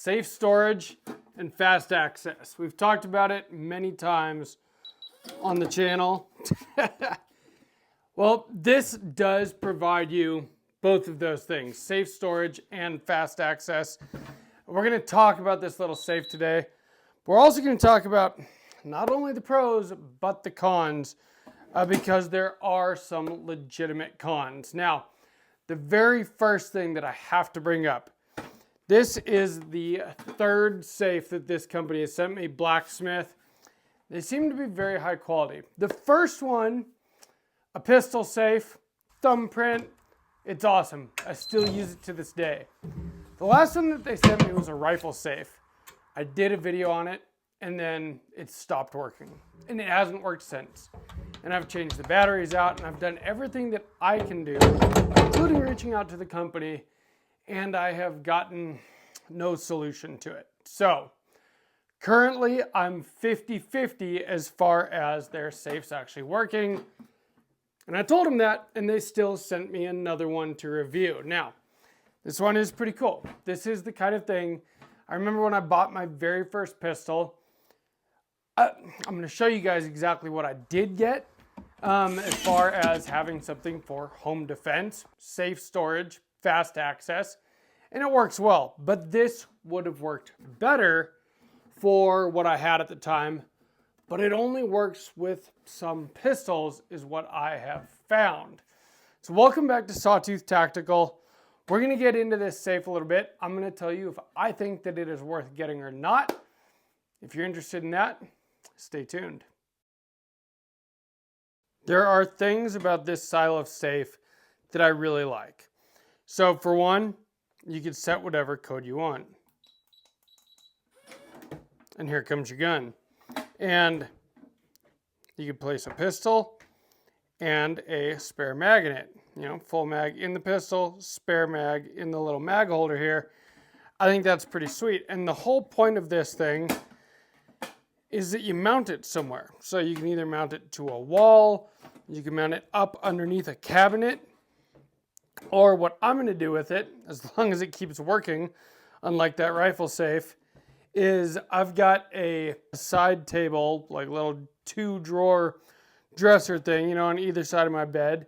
safe storage and fast access. We've talked about it many times on the channel. Well, this does provide you both of those things, safe storage and fast access. We're going to talk about this little safe today. We're also going to talk about not only the pros, but the cons, because there are some legitimate cons. Now, the very first thing that I have to bring up, this is the third safe that this company has sent me, Blacksmith. They seem to be very high quality. The first one, a pistol safe, thumbprint, it's awesome. I still use it to this day. The last one that they sent me was a rifle safe. I did a video on it and then it stopped working and it hasn't worked since. And I've changed the batteries out and I've done everything that I can do, including reaching out to the company, and I have gotten no solution to it. So currently I'm 50-50 as far as their safes actually working. And I told them that and they still sent me another one to review. Now, this one is pretty cool. This is the kind of thing, I remember when I bought my very first pistol, I'm going to show you guys exactly what I did get as far as having something for home defense, safe storage, fast access, and it works well. But this would have worked better for what I had at the time, but it only works with some pistols is what I have found. So welcome back to Sawtooth Tactical. We're going to get into this safe a little bit. I'm going to tell you if I think that it is worth getting or not. If you're interested in that, stay tuned. There are things about this style of safe that I really like. So for one, you can set whatever code you want. And here comes your gun. And you can place a pistol and a spare mag in it. You know, full mag in the pistol, spare mag in the little mag holder here. I think that's pretty sweet. And the whole point of this thing is that you mount it somewhere. So you can either mount it to a wall, you can mount it up underneath a cabinet, or what I'm going to do with it, as long as it keeps working, unlike that rifle safe, is I've got a side table, like little 2-drawer dresser thing, you know, on either side of my bed.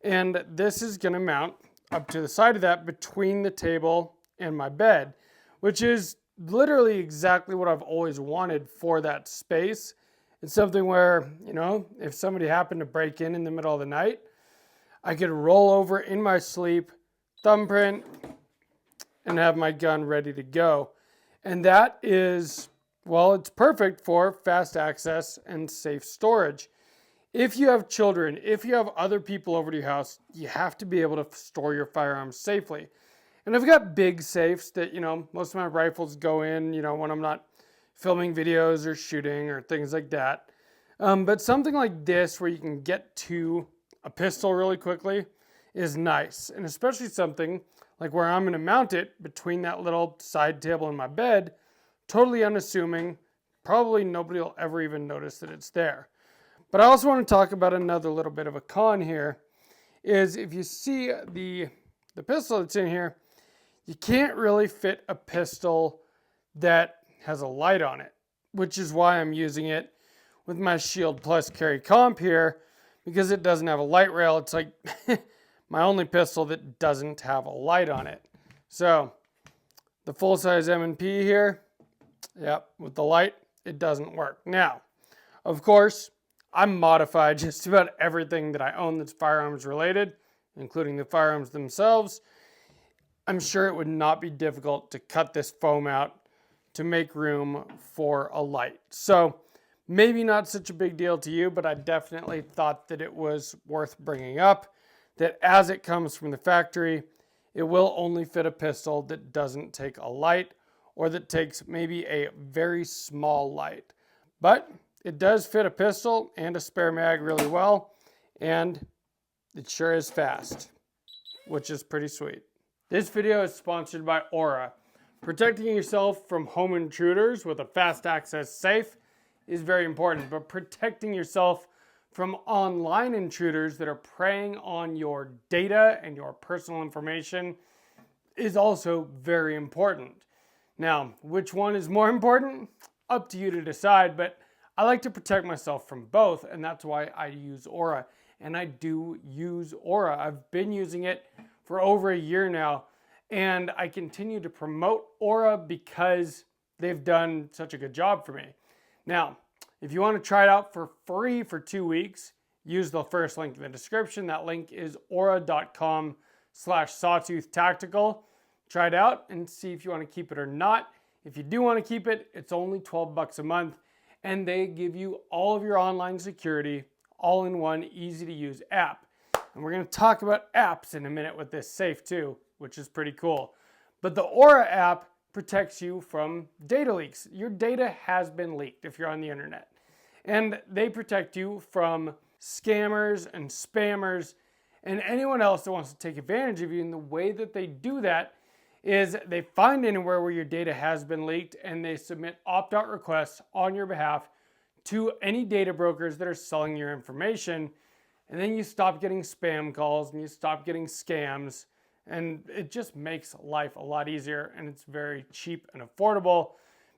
And this is going to mount up to the side of that between the table and my bed, which is literally exactly what I've always wanted for that space. It's something where, you know, if somebody happened to break in the middle of the night, I could roll over in my sleep, thumbprint, and have my gun ready to go. And that is, well, it's perfect for fast access and safe storage. If you have children, if you have other people over to your house, you have to be able to store your firearms safely. And I've got big safes that, you know, most of my rifles go in, you know, when I'm not filming videos or shooting or things like that. But something like this where you can get to a pistol really quickly is nice. And especially something like where I'm going to mount it between that little side table and my bed, totally unassuming. Probably nobody will ever even notice that it's there. But I also want to talk about another little bit of a con here, is if you see the pistol that's in here, you can't really fit a pistol that has a light on it, which is why I'm using it with my Shield Plus Carry Comp here, because it doesn't have a light rail. It's like my only pistol that doesn't have a light on it. So the full-size M&P here, yep, with the light, it doesn't work. Now, of course, I'm modified just about everything that I own that's firearms related, including the firearms themselves. I'm sure it would not be difficult to cut this foam out to make room for a light. So maybe not such a big deal to you, but I definitely thought that it was worth bringing up, that as it comes from the factory, it will only fit a pistol that doesn't take a light or that takes maybe a very small light. But it does fit a pistol and a spare mag really well, and it sure is fast, which is pretty sweet. This video is sponsored by Aura. Protecting yourself from home intruders with a fast access safe is very important, but protecting yourself from online intruders that are preying on your data and your personal information is also very important. Now, which one is more important? Up to you to decide, but I like to protect myself from both, and that's why I use Aura. And I do use Aura. I've been using it for over a year now, and I continue to promote Aura because they've done such a good job for me. Now, if you want to try it out for free for 2 weeks, use the first link in the description. That link is aura.com/sawtoothtactical. Try it out and see if you want to keep it or not. If you do want to keep it, it's only $12 a month, and they give you all of your online security all in one easy to use app. And we're going to talk about apps in a minute with this safe too, which is pretty cool. But the Aura app protects you from data leaks. Your data has been leaked if you're on the internet. And they protect you from scammers and spammers and anyone else that wants to take advantage of you. And the way that they do that is they find anywhere where your data has been leaked and they submit opt-out requests on your behalf to any data brokers that are selling your information. And then you stop getting spam calls and you stop getting scams. And it just makes life a lot easier, and it's very cheap and affordable.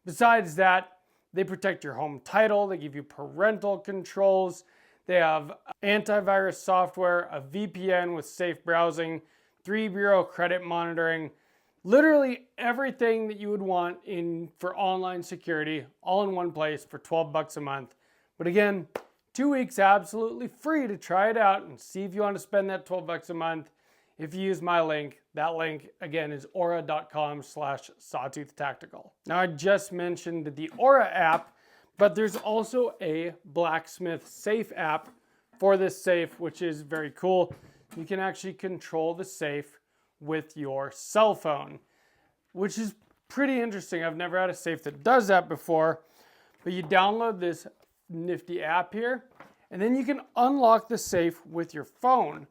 Besides that, they protect your home title. They give you parental controls. They have antivirus software, a VPN with safe browsing, 3-bureau credit monitoring, literally everything that you would want for online security, all in one place for $12 a month. But again, 2 weeks absolutely free to try it out and see if you want to spend that $12 a month. If you use my link, that link again is aura.com/sawtoothtactical. Now I just mentioned the Aura app, but there's also a blacksmith safe app for this safe, which is very cool. You can actually control the safe with your cell phone, which is pretty interesting. I've never had a safe that does that before, but you download this nifty app here, and then you can unlock the safe with your phone.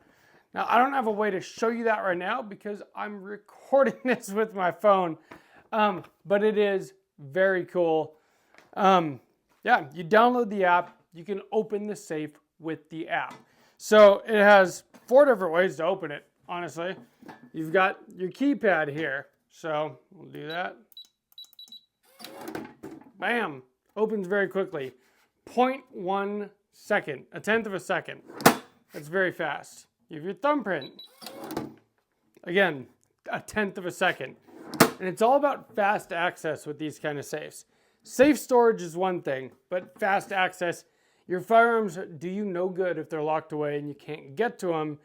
Now, I don't have a way to show you that right now because I'm recording this with my phone, but it is very cool. Yeah, you download the app, you can open the safe with the app. So it has 4 different ways to open it, honestly. You've got your keypad here, so we'll do that. Bam, opens very quickly. 0.1 second, a tenth of a second. That's very fast. You have your thumbprint. Again, a tenth of a second. And it's all about fast access with these kind of safes. Safe storage is one thing, but fast access, your firearms do you no good if they're locked away and you can't get to them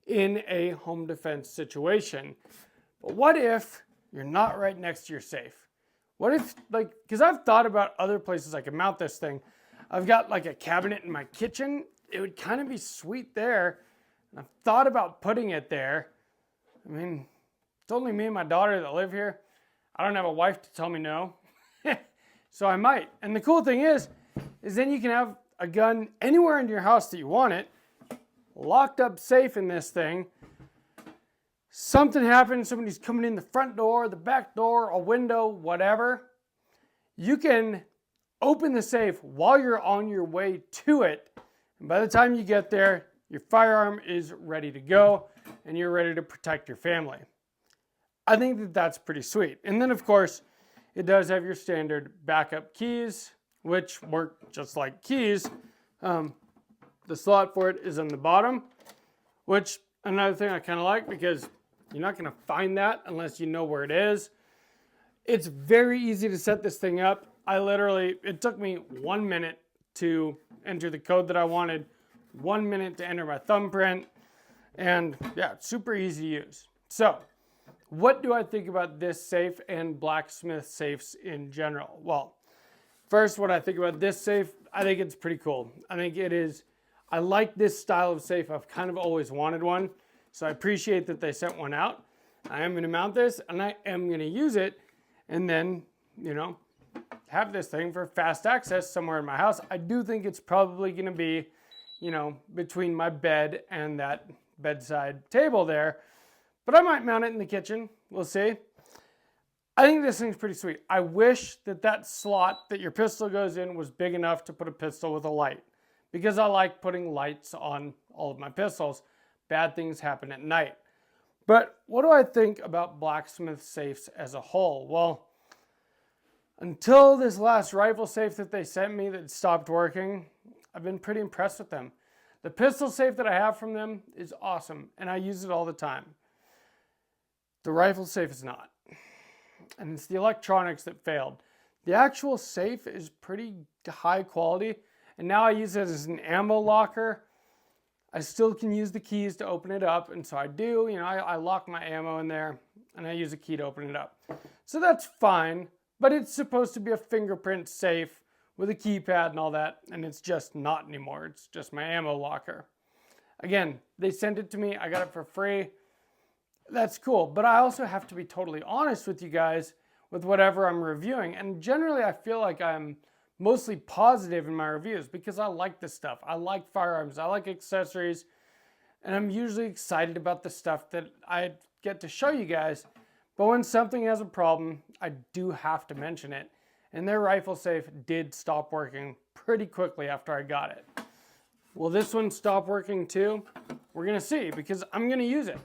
in a home defense situation. But what if you're not right next to your safe? What if, because I've thought about other places I could mount this thing. I've got like a cabinet in my kitchen. It would kind of be sweet there. I've thought about putting it there. I mean, it's only me and my daughter that live here. I don't have a wife to tell me no. So I might. And the cool thing is then you can have a gun anywhere in your house that you want it, locked up safe in this thing. Something happens, somebody's coming in the front door, the back door, a window, whatever. You can open the safe while you're on your way to it. And by the time you get there, your firearm is ready to go and you're ready to protect your family. I think that that's pretty sweet. And then of course, it does have your standard backup keys, which work just like keys. The slot for it is on the bottom, which another thing I kind of like because you're not going to find that unless you know where it is. It's very easy to set this thing up. It took me 1 minute to enter the code that I wanted, 1 minute to enter my thumbprint, and yeah, it's super easy to use. So, what do I think about this safe and blacksmith safes in general? Well, first, what I think about this safe, I think it's pretty cool. I like this style of safe. I've kind of always wanted one, so I appreciate that they sent one out. I am going to mount this, and I am going to use it, and then, have this thing for fast access somewhere in my house. I do think it's probably going to be, between my bed and that bedside table there, but I might mount it in the kitchen. We'll see. I think this thing's pretty sweet. I wish that slot that your pistol goes in was big enough to put a pistol with a light, because I like putting lights on all of my pistols. Bad things happen at night. But what do I think about blacksmith safes as a whole? Well, Until this last rifle safe that they sent me that stopped working, I've been pretty impressed with them. The pistol safe that I have from them is awesome, and I use it all the time. The rifle safe is not. And it's the electronics that failed. The actual safe is pretty high quality, and now I use it as an ammo locker. I still can use the keys to open it up, and so I do. I lock my ammo in there, and I use a key to open it up. So that's fine, but it's supposed to be a fingerprint safe with a keypad and all that, and it's just not anymore. It's just my ammo locker. Again, they sent it to me. I got it for free. That's cool, but I also have to be totally honest with you guys with whatever I'm reviewing, and generally I feel like I'm mostly positive in my reviews because I like this stuff. I like firearms, I like accessories, and I'm usually excited about the stuff that I get to show you guys. But when something has a problem, I do have to mention it. And their rifle safe did stop working pretty quickly after I got it. Will this one stop working too? We're gonna see, because I'm gonna use it.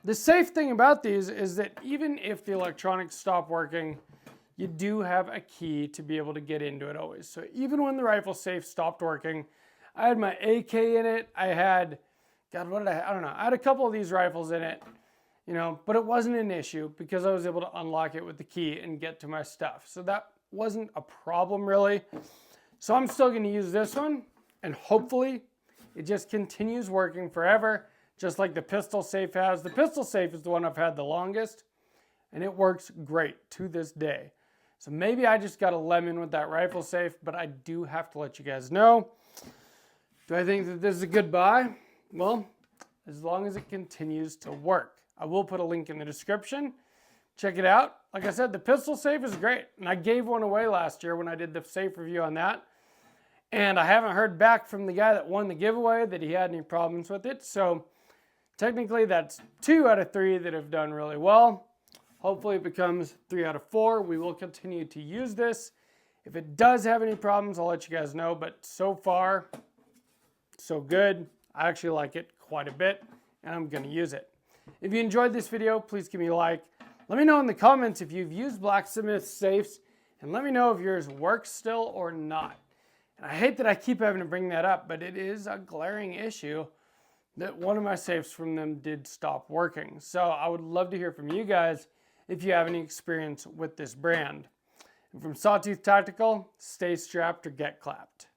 The safe thing about these is that even if the electronics stop working, you do have a key to be able to get into it always. So even when the rifle safe stopped working, I had my AK in it. I had, God, what did I don't know. I had a couple of these rifles in it, but it wasn't an issue because I was able to unlock it with the key and get to my stuff. So that wasn't a problem really. So I'm still gonna use this one, and hopefully it just continues working forever, just like the pistol safe has. The pistol safe is the one I've had the longest, and it works great to this day. So maybe I just got a lemon with that rifle safe, but I do have to let you guys know. Do I think that this is a good buy? Well, as long as it continues to work. I will put a link in the description. Check it out. Like I said, the pistol safe is great, and I gave one away last year when I did the safe review on that. And I haven't heard back from the guy that won the giveaway that he had any problems with it. So technically that's 2 out of 3 that have done really well. Hopefully it becomes 3 out of 4. We will continue to use this. If it does have any problems, I'll let you guys know. But so far, so good. I actually like it quite a bit, and I'm going to use it. If you enjoyed this video, please give me a like. Let me know in the comments if you've used Blacksmith safes, and let me know if yours works still or not. And I hate that I keep having to bring that up, but it is a glaring issue that one of my safes from them did stop working. So I would love to hear from you guys if you have any experience with this brand. And from Sawtooth Tactical, stay strapped or get clapped.